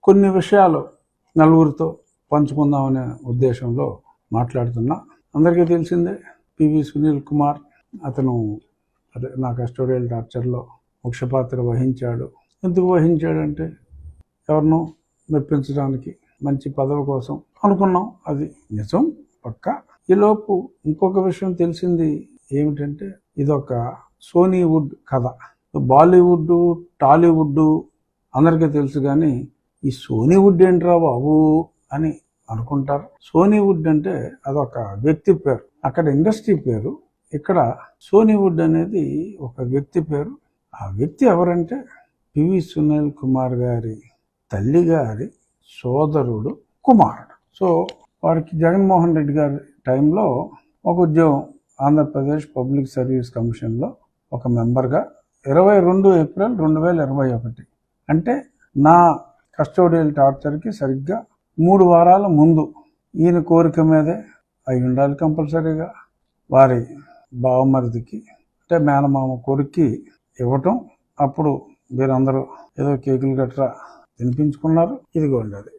కొన్ని విషయాలు నలుగురితో పంచుకుందామనే ఉద్దేశంలో మాట్లాడుతున్నా. అందరికీ తెలిసిందే పివి సునీల్ కుమార్, అతను నా కస్టోడియల్ టార్చర్లో ముఖ్య పాత్ర వహించాడు. ఎందుకు వహించాడంటే ఎవరినో మెప్పించడానికి, మంచి పదవి కోసం అనుకున్నాం. అది నిజం పక్క. ఈలోపు ఇంకొక విషయం తెలిసింది ఏమిటంటే ఇదొక సోనీవుడ్ కథ. బాలీవుడ్, టాలీవుడ్ అందరికీ తెలుసు, కానీ ఈ సోనీవుడ్ ఏంట్రా బాబు అని అనుకుంటారు. సోనీవుడ్ అంటే అదొక వ్యక్తి పేరు, అక్కడ ఇండస్ట్రీ పేరు. ఇక్కడ సోనీవుడ్ అనేది ఒక వ్యక్తి పేరు. ఆ వ్యక్తి ఎవరంటే పివి సునీల్ కుమార్ గారి తల్లి గారి సోదరుడు కుమారుడు. సో వారికి జగన్మోహన్ రెడ్డి గారి టైంలో ఒక ఉద్యోగం, ఆంధ్రప్రదేశ్ పబ్లిక్ సర్వీస్ కమిషన్లో ఒక మెంబర్గా 22 ఏప్రిల్ 2021, అంటే నా కస్టోడియల్ టార్చర్కి సరిగ్గా 3 వారాల ముందు ఈయన కోరిక మీదే అయి ఉండాలి కంపల్సరీగా. వారి బావమరిదికి అంటే మేనమామ కొడుక్కి ఇవ్వటం. అప్పుడు వీరందరూ ఏదో కేకులు గట్రా తినిపించుకున్నారు. ఇదిగోండి అది.